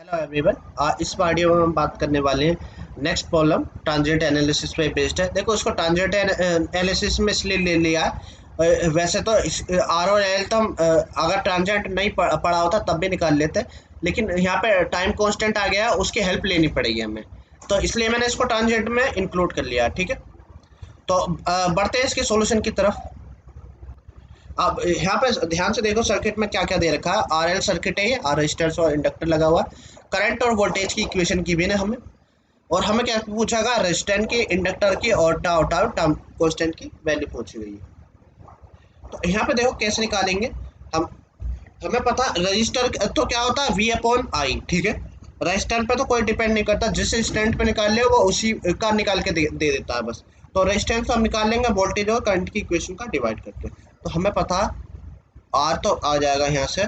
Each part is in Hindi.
Hello everyone. इस वीडियो में हम बात करने वाले हैं नेक्स्ट प्रॉब्लम ट्रांजिएंट एनालिसिस पे बेस्ड है। देखो इसको ट्रांजिएंट एनालिसिस में इसलिए ले लिया है। वैसे तो आर और एल तो हम अगर ट्रांजिएंट नहीं पढ़ा होता तब भी निकाल लेते, लेकिन यहाँ पे टाइम कांस्टेंट आ गया, उसकी हेल्प लेनी पड़ेगी हमें, तो इसलिए मैंने इसको ट्रांजिएंट में इंक्लूड कर लिया। ठीक है, तो बढ़ते हैं इसके सॉल्यूशन की तरफ। अब यहाँ पे ध्यान से देखो सर्किट में क्या क्या दे रखा है। आरएल सर्किट है, ये आर रजिस्टर्स और इंडक्टर लगा हुआ है। करंट और वोल्टेज की इक्वेशन की भी ना हमें, और हमें क्या पूछागा, रेजिस्टेंस की, इंडक्टर की और टाउ टाउ टाइम कांस्टेंट की वैल्यू पूछी गई है। तो यहाँ पे देखो कैसे निकालेंगे हम। हमें पता रजिस्टर तो क्या होता है, वी अपॉन आई। ठीक है, रजिस्टर पे तो कोई डिपेंड नहीं करता, जिस स्टैंड पे निकाल ले वो उसी का निकाल के दे देता है बस। तो रेजिस्टेंस हम निकाल लेंगे वोल्टेज और करंट की इक्वेशन का डिवाइड करके। तो हमें पता आर तो आ जाएगा यहाँ से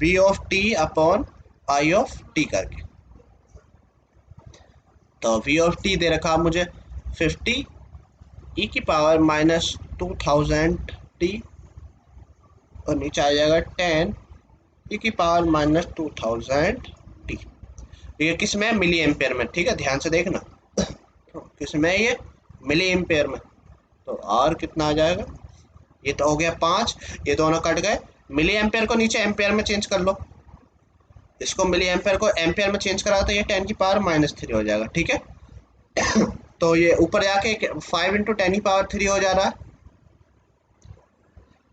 V of T upon I of T करके। तो वी ऑफ टी दे रखा मुझे 50 ई की पावर माइनस 2000 टी, और नीचे आ जाएगा 10 ई की पावर माइनस 2000 टी। ये किस में, मिली एम्पेयर में। ठीक है, ध्यान से देखना तो किस में, ये मिली एम्पेयर में। तो आर कितना आ जाएगा, ये तो हो गया 5, ये दोनों कट गए। मिली एम्पेयर को नीचे एम्पेयर में चेंज कर लो, इसको मिली एम्पेयर को एम्पेयर में चेंज करा तो ये 10 की पावर माइनस 3 हो जाएगा। ठीक है, तो ये ऊपर जाके 5 इंटू 10 की पावर 3 हो जा रहा है।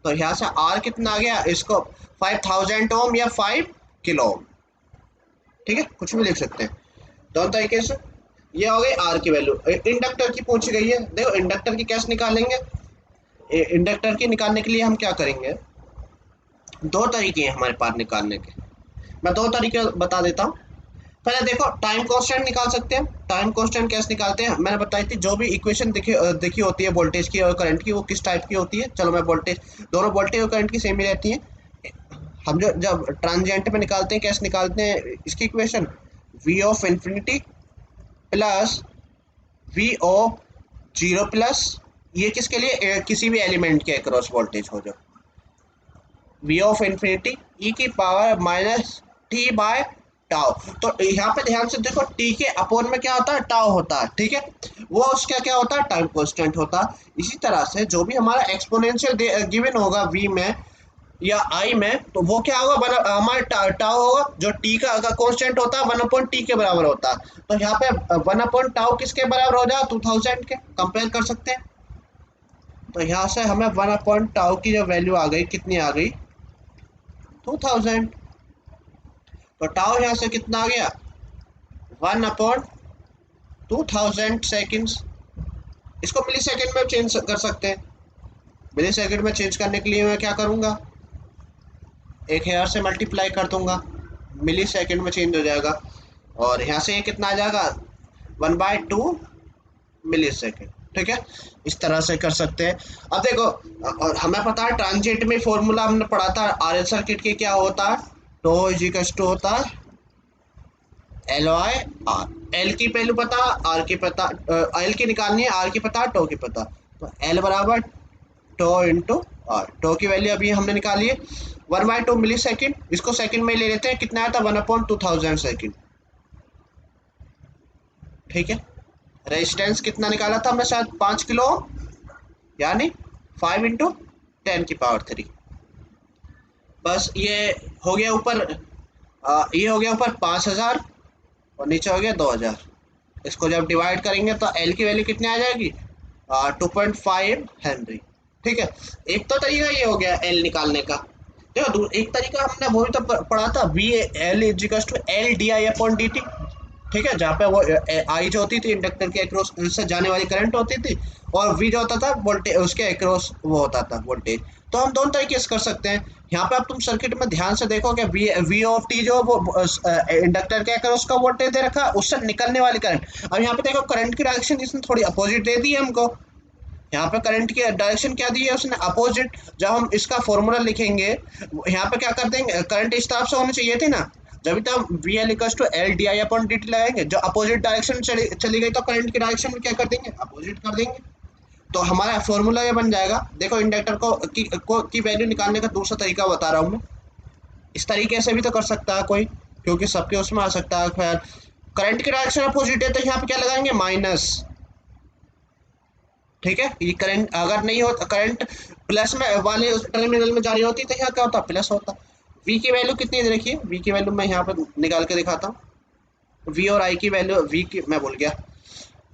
तो यहाँ से आर कितना आ गया, इसको 5000 ओम या 5 किलो ओम। ठीक है, कुछ भी लिख सकते हैं दोनों तरीके से। ये हो गई आर की वैल्यू। इंडक्टर की पूछी गई है। देखो इंडक्टर की कैसे निकालेंगे। इंडक्टर की निकालने के लिए हम क्या करेंगे, दो तरीके हैं हमारे पास निकालने के। मैं दो तरीके बता देता हूँ। पहले देखो टाइम कांस्टेंट निकाल सकते हैं। टाइम कांस्टेंट कैसे निकालते हैं, मैंने बताई थी। जो भी इक्वेशन देखी होती है वोल्टेज की और करंट की, वो किस टाइप की होती है। चलो मैं वोल्टेज, दोनों वोल्टेज और करंट की सेम ही रहती है। हम जो जब ट्रांजिएंट में निकालते हैं, कैसे निकालते हैं इसकी equation, V of infinity plus V O zero plus, ये किसके लिए, किसी भी एलिमेंट के अक्रॉस वोल्टेज हो जो, वी ऑफ इन्फिनिटी ई की power minus T by tau. तो यहाँ पे ध्यान से देखो, टी के अपोन में क्या होता है, टाउ होता है। ठीक है, वो उसका क्या होता है, टाइम कांस्टेंट होता है। इसी तरह से जो भी हमारा एक्सपोनेंशियल गिवन होगा वी में या आई में, तो वो क्या होगा, हमारा टाउ होगा, जो टी का कांस्टेंट होता है 1 टी के बराबर होता है। तो यहाँ पे 1 टाउ किसके बराबर हो जाएगा, 2000 के। कंपेयर कर सकते हैं। तो यहाँ से हमें 1 टाउ की जो वैल्यू आ गई, कितनी आ गई, 2000। तो टाउ यहाँ से कितना आ गया, 1/2000 सेकेंड्स। इसको मिली सेकेंड में चेंज कर सकते हैं। मिली सेकेंड में चेंज करने के लिए मैं क्या करूँगा, एक हेयर से मल्टीप्लाई कर दूंगा, मिली सेकेंड में चेंज हो जाएगा। और यहाँ से ये कितना आ जाएगा, 1/2 मिली सेकेंड। ठीक है, इस तरह से कर सकते हैं। अब देखो, और हमें पता है ट्रांजिएंट में फॉर्मूला हमने पढ़ा था आरएल सर्किट के, क्या होता है, टो इज इक्वल टू होता है एल वाई आर। एल की वैल्यू पता, आर की पता, एल की निकालनी है, आर की पता, टो की पता। तो एल बराबर टो इंटू आर। टो की वैल्यू अभी हमने निकाली है 1/2 मिली सेकेंड। इसको सेकंड में ले लेते हैं, कितना आता है, 1/2000 सेकेंड। ठीक है, रेजिस्टेंस कितना निकाला था हमने, शायद 5 किलो, यानी 5 इंटू 10 की पावर 3। बस ये हो गया ऊपर, ये हो गया ऊपर 5000 और नीचे हो गया 2000। इसको जब डिवाइड करेंगे तो एल की वैल्यू कितनी आ जाएगी, 2.5 हेनरी। ठीक है, एक तो तरीका ये हो गया एल निकालने का। देखो एक तरीका हमने वो भी तो पढ़ा था, V L equals to L D I upon D T. ठीक है, जहाँ पे वो आई जो होती थी इंडक्टर के अक्रॉस से जाने वाली करंट होती थी, और वी जो होता था वोल्टेज, उसके अक्रॉस वो होता था वोल्टेज। तो हम दोनों तरीके से कर सकते हैं। यहाँ पे अब तुम सर्किट में ध्यान से देखोगे, वी ऑफ टी जो वो इंडक्टर के अक्रॉस का वोल्टेज दे रखा है, उससे निकलने वाली करंट। अब यहाँ पे देखो करंट की डायरेक्शन इसने थोड़ी अपोजिट दे दी है हमको। यहाँ पे करंट की डायरेक्शन क्या दी है उसने, अपोजिट। जब हम इसका फॉर्मूला लिखेंगे, यहाँ पे क्या कर देंगे, करंट इस तरफ से होनी चाहिए थी ना, जब तक V L equals to L D I upon D T लगाएंगे। जो अपोजिट डायरेक्शन चली गई, तो करंट की डायरेक्शन में क्या कर देंगे, अपोजिट कर देंगे। तो हमारा फॉर्मूला ये बन जाएगा। देखो इंडक्टर की वैल्यू निकालने का दूसरा तरीका बता रहा हूँ मैं। इस तरीके से भी तो कर सकता है कोई। क्योंकि सबके उसमें आ सकता है। खैर करंट की डायरेक्शन अपोजिट है तो यहाँ पे क्या लगाएंगे, माइनस। ठीक है, ये करंट अगर नहीं होता, करंट प्लस में वाले उस टर्मिनल में जारी होती तो यहाँ क्या होता, प्लस होता। वी की वैल्यू कितनी है देखिए, वी की वैल्यू मैं यहाँ पर निकाल के दिखाता हूँ। वी और आई की वैल्यू, वी की मैं भूल गया,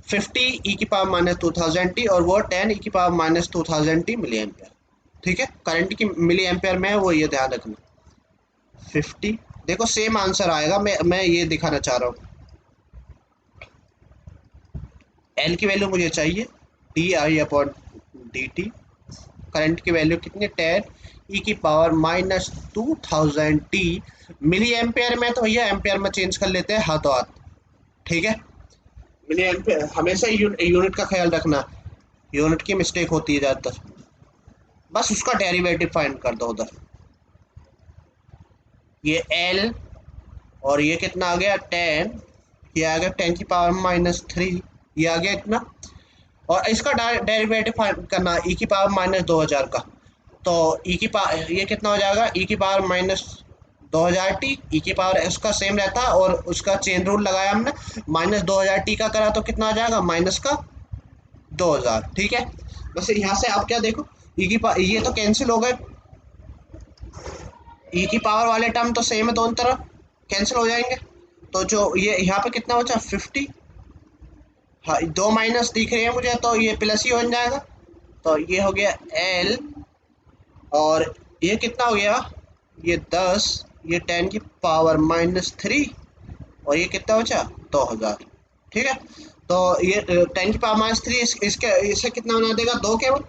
50 ई की पावर माइनस 2000 टी, और वो 10 ई की power minus 2000 T milli ampere. ठीक है, करंट की मिली एम्पेयर में है वो, ये ध्यान रखना। 50, देखो सेम आंसर आएगा, मैं ये दिखाना चाह रहा हूँ। एल की वैल्यू मुझे चाहिए, D I upon D T. Current की वैल्यू कितनी, 10 ई की power minus 2000 T milli ampere में, तो भैया एम्पेयर में चेंज कर लेते हैं हाथों हाथ। ठीक है, मिली एम्पेयर हमेशा यूनिट का ख्याल रखना, यूनिट की मिस्टेक होती है ज़्यादातर। बस उसका डेरिवेटिव फाइंड कर दो उधर। ये एल, और ये कितना आ गया 10, ये आ गया 10 की पावर माइनस 3, ये आ गया इतना। और इसका डेरिवेटिव फाइंड करना ई की पावर माइनस 2000 का, तो ई की पावर ये कितना हो जाएगा, ई की पावर माइनस 2000 टी, ई की पावर उसका सेम रहता है, और उसका चेन रूल लगाया हमने, माइनस 2000 टी का करा तो कितना आ जाएगा, माइनस का 2000। ठीक है, बस यहाँ से आप क्या देखो, ई की पावर ये तो कैंसिल हो गए, ई की पावर वाले टर्म तो सेम है, दोनों तरफ कैंसिल हो जाएंगे। तो जो ये यहाँ पे कितना बचा 50, हाँ दो माइनस दिख रहे हैं मुझे, तो ये प्लस ही हो जाएगा। तो ये हो गया एल, और ये कितना हो गया, ये 10, ये 10 की पावर माइनस 3, और ये कितना बचा 2000। ठीक है, तो ये 10 की पावर माइनस 3 इसके इसे कितना बना देगा, दो केवल।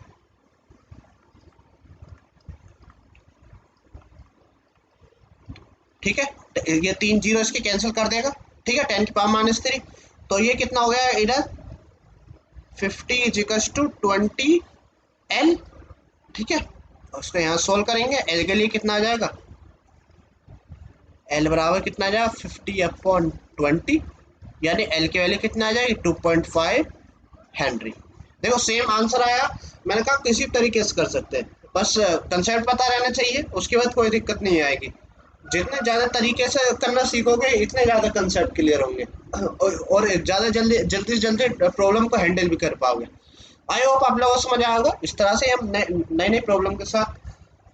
ठीक है, ये 3 जीरो इसके कैंसिल कर देगा। ठीक है, 10 की पावर माइनस 3, तो ये कितना हो गया इधर 50 इजिकल्स टू 20 एल। ठीक है, उसको यहाँ सोल्व करेंगे, एल के लिए कितना आ जाएगा, एल बराबर कितना आ जाएगा 50/20, यानी एल की वैल्यू कितना आ जाएगी 2.5 हेनरी। देखो सेम आंसर आया, मैंने कहा किसी तरीके से कर सकते हैं, बस कंसेप्ट पता रहना चाहिए, उसके बाद कोई दिक्कत नहीं आएगी। जितने ज़्यादा तरीके से करना सीखोगे इतने ज़्यादा कंसेप्ट क्लियर होंगे, और ज़्यादा जल्दी जल्दी जल्दी प्रॉब्लम को हैंडल भी कर पाओगे। आई होप आप लोगों को समझ आया होगा। इस तरह से हम नई नई प्रॉब्लम के साथ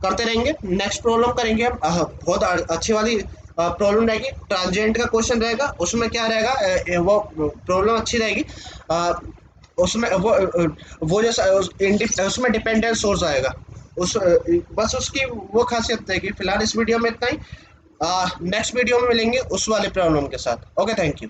करते रहेंगे। नेक्स्ट प्रॉब्लम करेंगे हम, बहुत अच्छी वाली प्रॉब्लम रहेगी, ट्रांजिएंट का क्वेश्चन रहेगा, उसमें क्या रहेगा, वो प्रॉब्लम अच्छी रहेगी। उसमें वो जैसा उसमें डिपेंडेंट सोर्स आएगा, उस बस उसकी वो खासियत रहेगी। फिलहाल इस वीडियो में इतना ही, नेक्स्ट वीडियो में मिलेंगे उस वाले प्रॉब्लम के साथ। Okay, thank you.